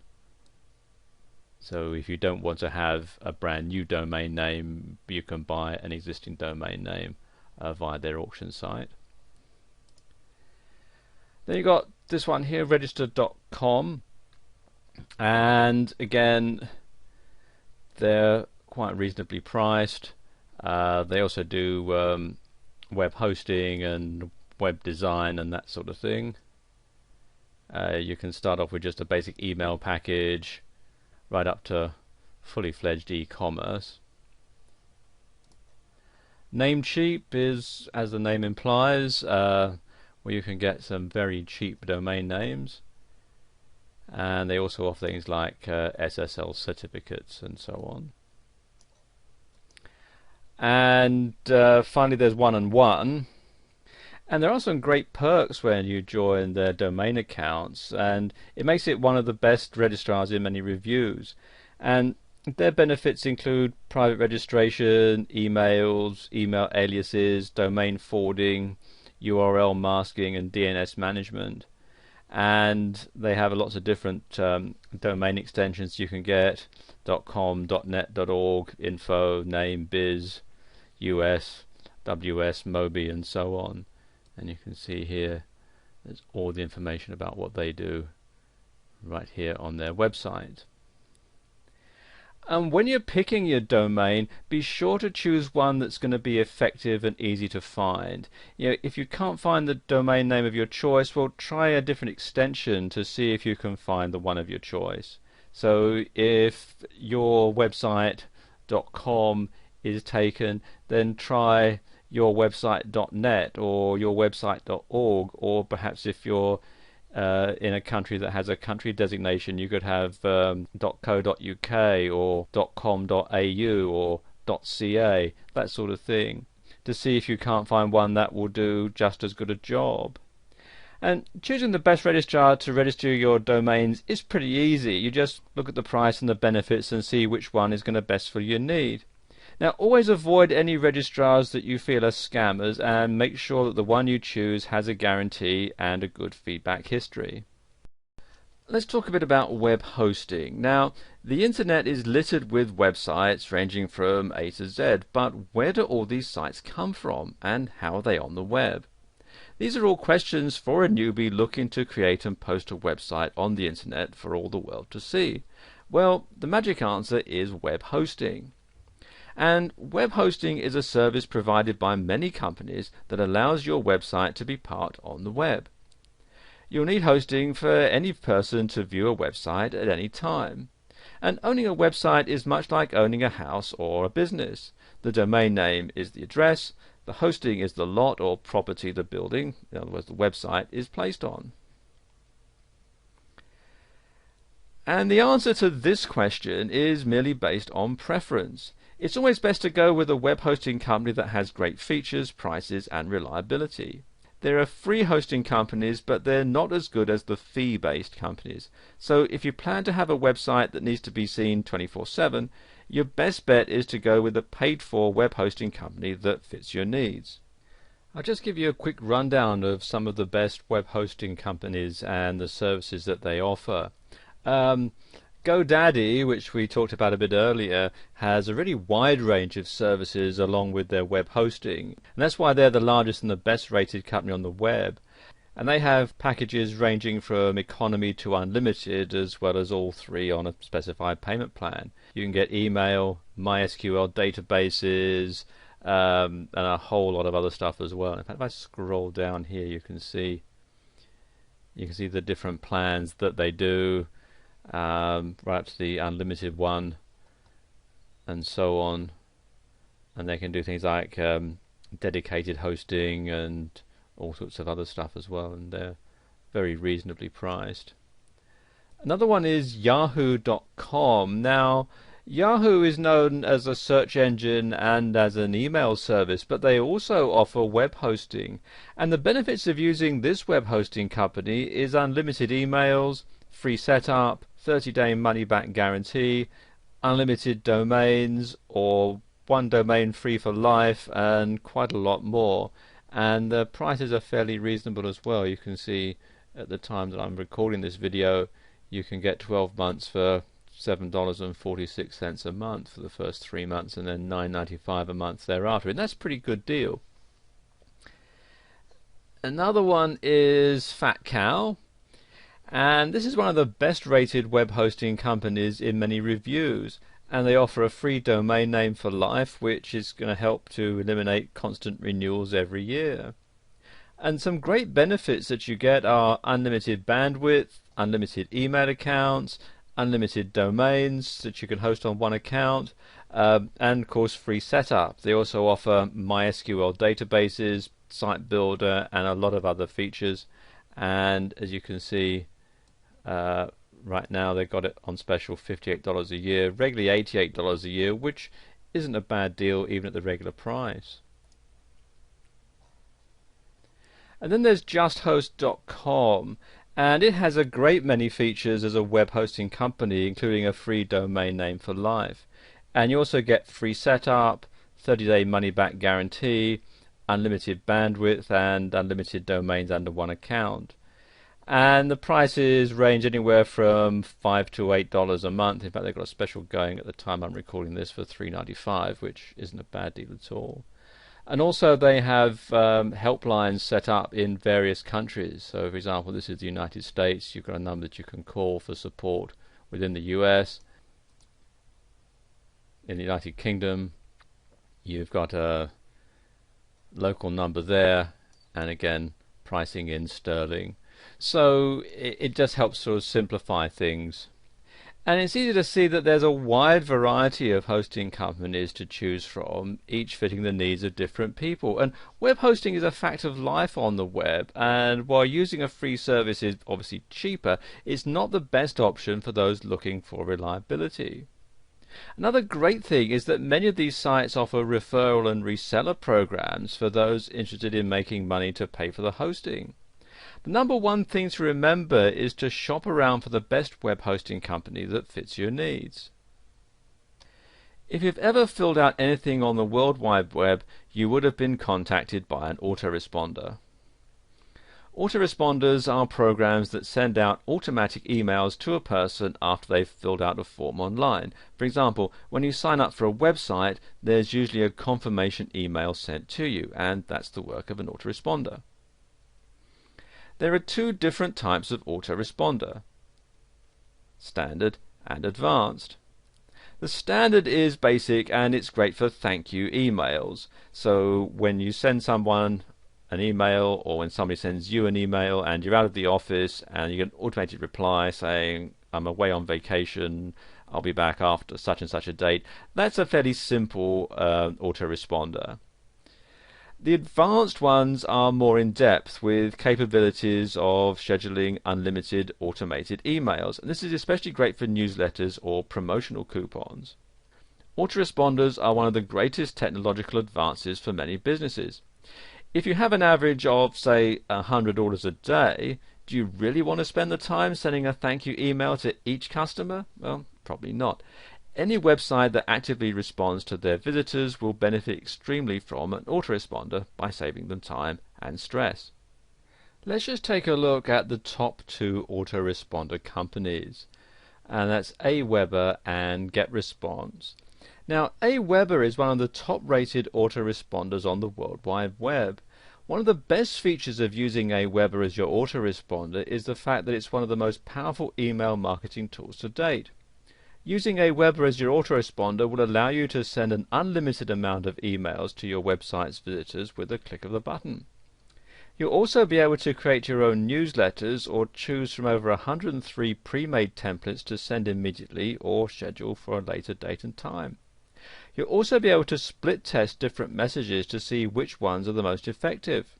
So if you don't want to have a brand new domain name, you can buy an existing domain name via their auction site. Then you've got this one here, register.com, and again they're quite reasonably priced. They also do web hosting and web design and that sort of thing. You can start off with just a basic email package right up to fully fledged e-commerce. Namecheap is, as the name implies, where you can get some very cheap domain names, and they also offer things like SSL certificates and so on. And finally there's 1&1, And there are some great perks when you join their domain accounts, and it makes it one of the best registrars in many reviews. And their benefits include private registration, emails, email aliases, domain forwarding, URL masking, and DNS management. And they have lots of different domain extensions you can get: .com, .net, .org, info, name, biz, US, WS, Mobi, and so on. And you can see here there's all the information about what they do right here on their website. And when you're picking your domain, be sure to choose one that's going to be effective and easy to find. If you can't find the domain name of your choice, well, try a different extension to see if you can find the one of your choice. So if your website.com is taken, then try your website.net or your website.org, or perhaps if you're in a country that has a country designation, you could have .co.uk or .com.au or .ca, that sort of thing, to see if you can't find one that will do just as good a job. And choosing the best registrar to register your domains is pretty easy. You just look at the price and the benefits and see which one is going to best fill your need. Now, always avoid any registrars that you feel are scammers, and make sure that the one you choose has a guarantee and a good feedback history. Let's talk a bit about web hosting. Now, the internet is littered with websites ranging from A to Z, but where do all these sites come from, and how are they on the web? These are all questions for a newbie looking to create and post a website on the internet for all the world to see. Well, the magic answer is web hosting. And web hosting is a service provided by many companies that allows your website to be part on the web. You'll need hosting for any person to view a website at any time. And owning a website is much like owning a house or a business. The domain name is the address, the hosting is the lot or property the building, in other words the website, is placed on. And the answer to this question is merely based on preference. It's always best to go with a web hosting company that has great features, prices, and reliability. There are free hosting companies, but they're not as good as the fee-based companies. So if you plan to have a website that needs to be seen 24/7, your best bet is to go with a paid-for web hosting company that fits your needs. I'll just give you a quick rundown of some of the best web hosting companies and the services that they offer. GoDaddy, which we talked about a bit earlier, has a really wide range of services along with their web hosting, and that's why they're the largest and the best rated company on the web. And they have packages ranging from economy to unlimited, as well as all three on a specified payment plan. You can get email, MySQL databases, and a whole lot of other stuff as well. In fact, if I scroll down here, you can see the different plans that they do. Right up to the unlimited one and so on, and they can do things like dedicated hosting and all sorts of other stuff as well, and they're very reasonably priced. Another one is Yahoo.com. Now, Yahoo is known as a search engine and as an email service, but they also offer web hosting, and the benefits of using this web hosting company is unlimited emails, free setup, 30-day money-back guarantee, unlimited domains, or one domain free for life, and quite a lot more. And the prices are fairly reasonable as well. You can see at the time that I'm recording this video, you can get 12 months for $7.46 a month for the first 3 months, and then $9.95 a month thereafter, and that's a pretty good deal. Another one is Fat Cow. And this is one of the best rated web hosting companies in many reviews, and they offer a free domain name for life, which is going to help to eliminate constant renewals every year. And some great benefits that you get are unlimited bandwidth, unlimited email accounts, unlimited domains that you can host on one account, and of course free setup. They also offer MySQL databases, site builder, and a lot of other features. And as you can see, right now they've got it on special $58 a year, regularly $88 a year, which isn't a bad deal even at the regular price. And then there's justhost.com, and it has a great many features as a web hosting company, including a free domain name for life. And you also get free setup, 30-day money-back guarantee, unlimited bandwidth, and unlimited domains under one account. And the prices range anywhere from $5 to $8 a month. In fact, they've got a special going at the time I'm recording this for $3.95, which isn't a bad deal at all. And also they have helplines set up in various countries. So for example, this is the United States. You've got a number that you can call for support within the US. In the United Kingdom, you've got a local number there, and again, pricing in sterling. So it just helps sort of simplify things. And it's easy to see that there's a wide variety of hosting companies to choose from, each fitting the needs of different people. And web hosting is a fact of life on the web, and while using a free service is obviously cheaper, it's not the best option for those looking for reliability. Another great thing is that many of these sites offer referral and reseller programs for those interested in making money to pay for the hosting. The number one thing to remember is to shop around for the best web hosting company that fits your needs. If you've ever filled out anything on the World Wide Web, you would have been contacted by an autoresponder. Autoresponders are programs that send out automatic emails to a person after they've filled out a form online. For example, when you sign up for a website, there's usually a confirmation email sent to you, and that's the work of an autoresponder. There are two different types of autoresponder: standard and advanced. The standard is basic, and it's great for thank you emails. So when you send someone an email, or when somebody sends you an email and you're out of the office and you get an automated reply saying, I'm away on vacation, I'll be back after such and such a date, that's a fairly simple autoresponder. The advanced ones are more in depth, with capabilities of scheduling unlimited automated emails, and this is especially great for newsletters or promotional coupons. Autoresponders are one of the greatest technological advances for many businesses. If you have an average of, say, 100 orders a day, do you really want to spend the time sending a thank you email to each customer? Well, probably not. Any website that actively responds to their visitors will benefit extremely from an autoresponder by saving them time and stress. Let's just take a look at the top two autoresponder companies, and that's Aweber and GetResponse. Now, Aweber is one of the top-rated autoresponders on the World Wide Web. One of the best features of using Aweber as your autoresponder is the fact that it's one of the most powerful email marketing tools to date. Using Aweber as your autoresponder will allow you to send an unlimited amount of emails to your website's visitors with a click of a button. You'll also be able to create your own newsletters or choose from over 103 pre-made templates to send immediately or schedule for a later date and time. You'll also be able to split test different messages to see which ones are the most effective.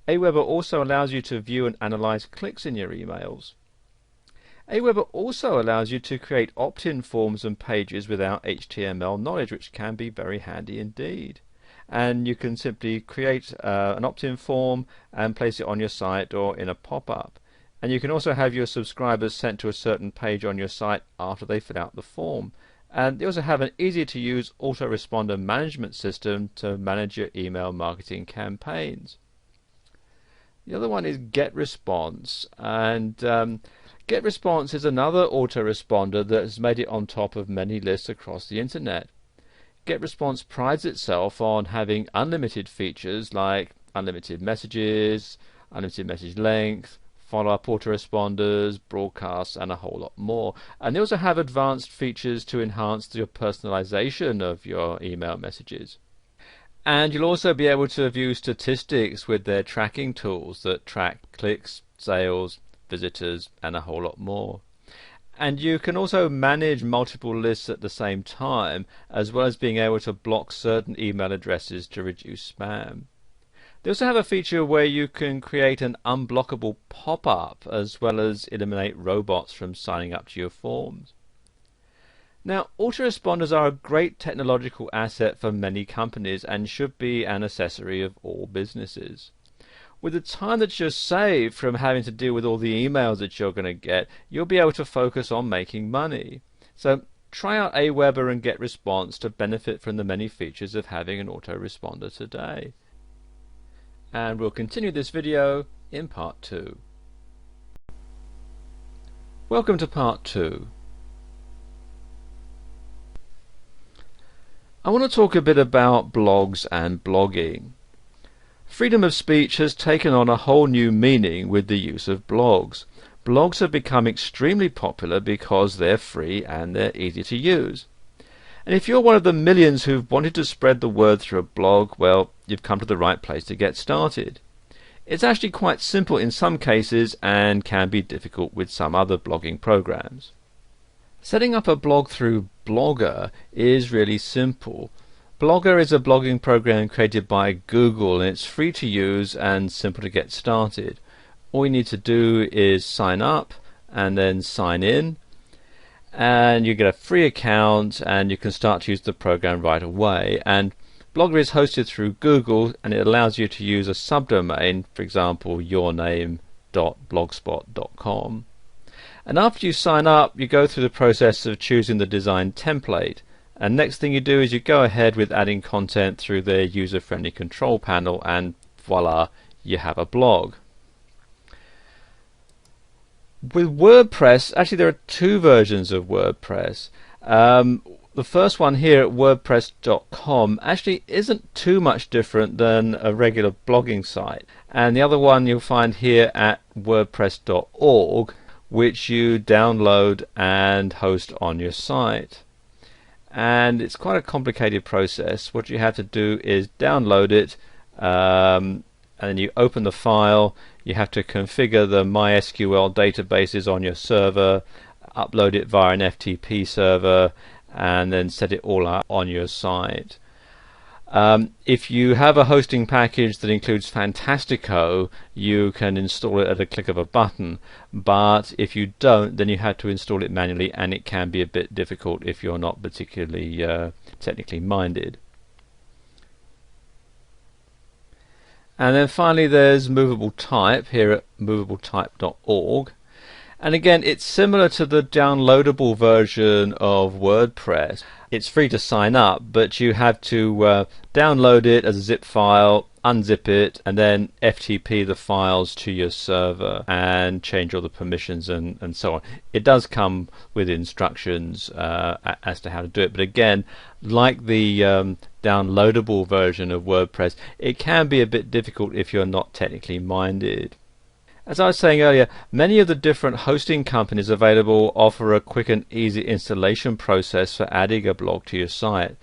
Aweber also allows you to view and analyze clicks in your emails. Aweber also allows you to create opt-in forms and pages without HTML knowledge, which can be very handy indeed. And you can simply create an opt-in form and place it on your site or in a pop-up. And you can also have your subscribers sent to a certain page on your site after they fill out the form. And they also have an easy-to-use autoresponder management system to manage your email marketing campaigns. The other one is GetResponse, and GetResponse is another autoresponder that has made it on top of many lists across the internet. GetResponse prides itself on having unlimited features like unlimited messages, unlimited message length, follow-up autoresponders, broadcasts, and a whole lot more. And they also have advanced features to enhance your personalization of your email messages. And you'll also be able to view statistics with their tracking tools that track clicks, sales, visitors, and a whole lot more. And you can also manage multiple lists at the same time, as well as being able to block certain email addresses to reduce spam. They also have a feature where you can create an unblockable pop-up, as well as eliminate robots from signing up to your forms. Now, autoresponders are a great technological asset for many companies and should be an accessory of all businesses. With the time that you're saved from having to deal with all the emails that you're going to get, you'll be able to focus on making money. So try out Aweber and GetResponse to benefit from the many features of having an autoresponder today. And we'll continue this video in part 2. Welcome to part 2. I want to talk a bit about blogs and blogging. Freedom of speech has taken on a whole new meaning with the use of blogs. Blogs have become extremely popular because they're free and they're easy to use. And if you're one of the millions who've wanted to spread the word through a blog, well, you've come to the right place to get started. It's actually quite simple in some cases and can be difficult with some other blogging programs. Setting up a blog through Blogger is really simple. Blogger is a blogging program created by Google, and it's free to use and simple to get started. All you need to do is sign up and then sign in, and you get a free account and you can start to use the program right away. And Blogger is hosted through Google, and it allows you to use a subdomain, for example yourname.blogspot.com. And after you sign up, you go through the process of choosing the design template. And next thing you do is you go ahead with adding content through the user-friendly control panel, and voila, you have a blog. With WordPress, actually there are two versions of WordPress. The first one here at wordpress.com actually isn't too much different than a regular blogging site. And the other one you'll find here at wordpress.org, which you download and host on your site. And it's quite a complicated process. What you have to do is download it, and then you open the file. You have to configure the MySQL databases on your server, upload it via an FTP server, and then set it all up on your site. If you have a hosting package that includes Fantastico, you can install it at a click of a button, but if you don't, then you have to install it manually, and it can be a bit difficult if you're not particularly technically minded. And then finally there's Movable Type here at movabletype.org. And again, it's similar to the downloadable version of WordPress. It's free to sign up, but you have to download it as a zip file, unzip it, and then FTP the files to your server and change all the permissions and so on. It does come with instructions as to how to do it, but again, like the downloadable version of WordPress, it can be a bit difficult if you're not technically minded. As I was saying earlier, many of the different hosting companies available offer a quick and easy installation process for adding a blog to your site.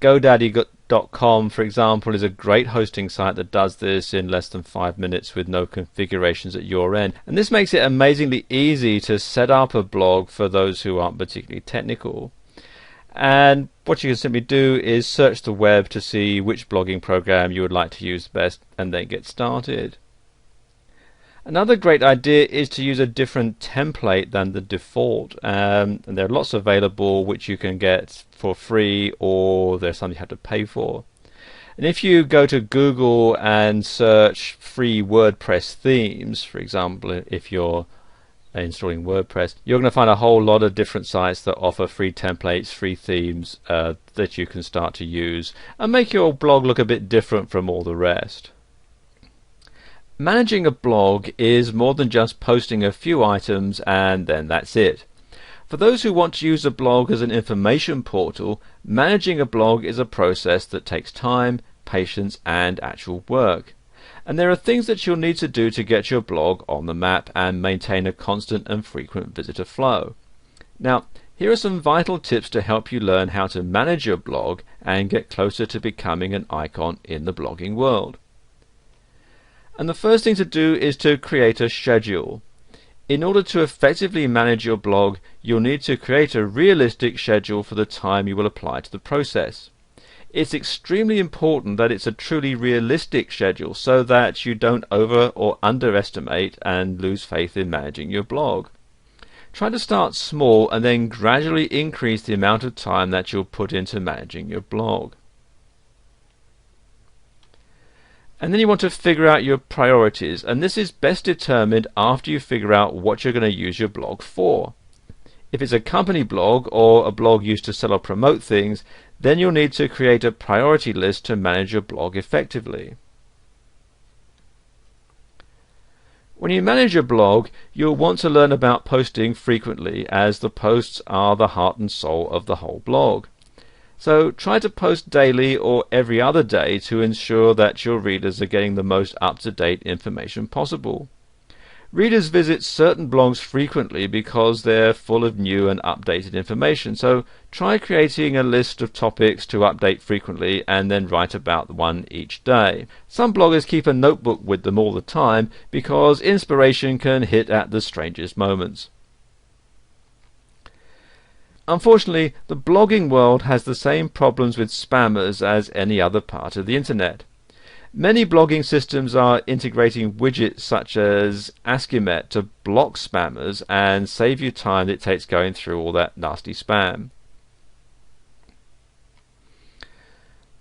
GoDaddy.com, for example, is a great hosting site that does this in less than 5 minutes with no configurations at your end. And this makes it amazingly easy to set up a blog for those who aren't particularly technical. And what you can simply do is search the web to see which blogging program you would like to use best, and then get started. Another great idea is to use a different template than the default, and there are lots available which you can get for free, or there's some you have to pay for. And if you go to Google and search free WordPress themes, for example, if you're installing WordPress, you're going to find a whole lot of different sites that offer free templates, free themes that you can start to use and make your blog look a bit different from all the rest. Managing a blog is more than just posting a few items and then that's it. For those who want to use a blog as an information portal, managing a blog is a process that takes time, patience, and actual work. And there are things that you'll need to do to get your blog on the map and maintain a constant and frequent visitor flow. Now, here are some vital tips to help you learn how to manage your blog and get closer to becoming an icon in the blogging world. And the first thing to do is to create a schedule. In order to effectively manage your blog, you'll need to create a realistic schedule for the time you will apply to the process. It's extremely important that it's a truly realistic schedule so that you don't over or underestimate and lose faith in managing your blog. Try to start small and then gradually increase the amount of time that you'll put into managing your blog. And then you want to figure out your priorities, and this is best determined after you figure out what you're going to use your blog for. If it's a company blog or a blog used to sell or promote things, then you'll need to create a priority list to manage your blog effectively. When you manage your blog, you'll want to learn about posting frequently, as the posts are the heart and soul of the whole blog. So try to post daily or every other day to ensure that your readers are getting the most up-to-date information possible. Readers visit certain blogs frequently because they're full of new and updated information, so try creating a list of topics to update frequently and then write about one each day. Some bloggers keep a notebook with them all the time because inspiration can hit at the strangest moments. Unfortunately, the blogging world has the same problems with spammers as any other part of the internet. Many blogging systems are integrating widgets such as Akismet to block spammers and save you time that it takes going through all that nasty spam.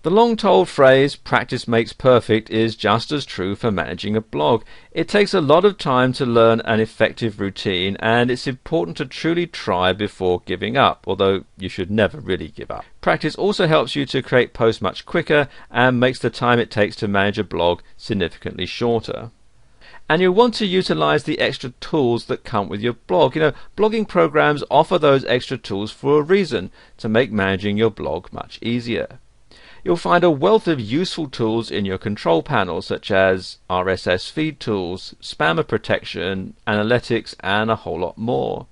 The long-told phrase, practice makes perfect, is just as true for managing a blog. It takes a lot of time to learn an effective routine, and it's important to truly try before giving up, although you should never really give up. Practice also helps you to create posts much quicker and makes the time it takes to manage a blog significantly shorter. And you'll want to utilize the extra tools that come with your blog. Blogging programs offer those extra tools for a reason, to make managing your blog much easier. You'll find a wealth of useful tools in your control panel, such as RSS feed tools, spammer protection, analytics, and a whole lot more.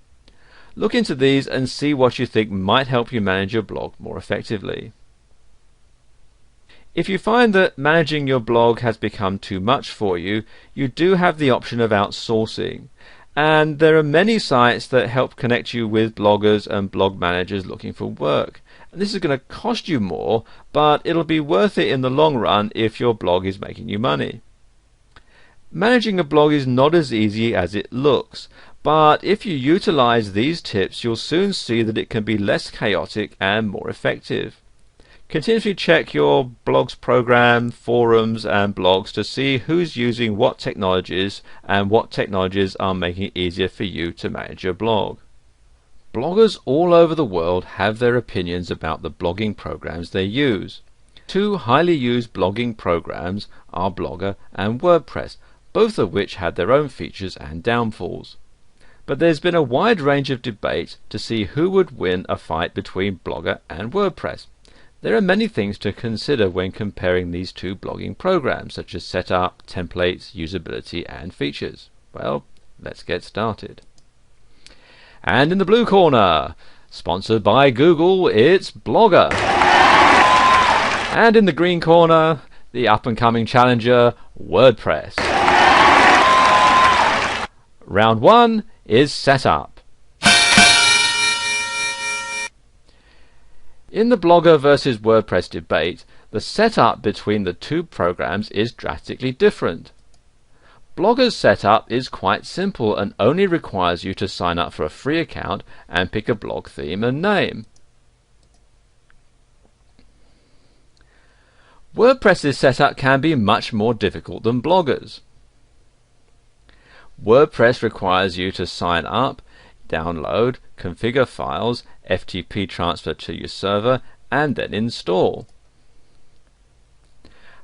Look into these and see what you think might help you manage your blog more effectively. If you find that managing your blog has become too much for you, you do have the option of outsourcing. And there are many sites that help connect you with bloggers and blog managers looking for work. And this is going to cost you more, but it'll be worth it in the long run if your blog is making you money. Managing a blog is not as easy as it looks, but if you utilize these tips, you'll soon see that it can be less chaotic and more effective. Continuously check your blog's program, forums, and blogs to see who's using what technologies and what technologies are making it easier for you to manage your blog. Bloggers all over the world have their opinions about the blogging programs they use. Two highly used blogging programs are Blogger and WordPress, both of which had their own features and downfalls. But there's been a wide range of debate to see who would win a fight between Blogger and WordPress. There are many things to consider when comparing these two blogging programs, such as setup, templates, usability, and features. Well, let's get started. And in the blue corner, sponsored by Google, it's Blogger. And in the green corner, the up-and-coming challenger, WordPress. Round 1 is setup. In the Blogger versus WordPress debate, the setup between the two programs is drastically different. Blogger's setup is quite simple and only requires you to sign up for a free account and pick a blog theme and name. WordPress's setup can be much more difficult than Blogger's. WordPress requires you to sign up, download, configure files, FTP transfer to your server, and then install.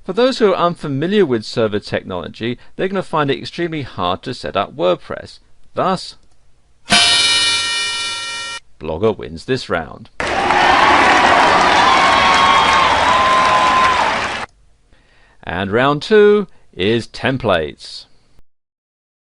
For those who are unfamiliar with server technology, they're going to find it extremely hard to set up WordPress. Thus, Blogger wins this round. And round 2 is templates.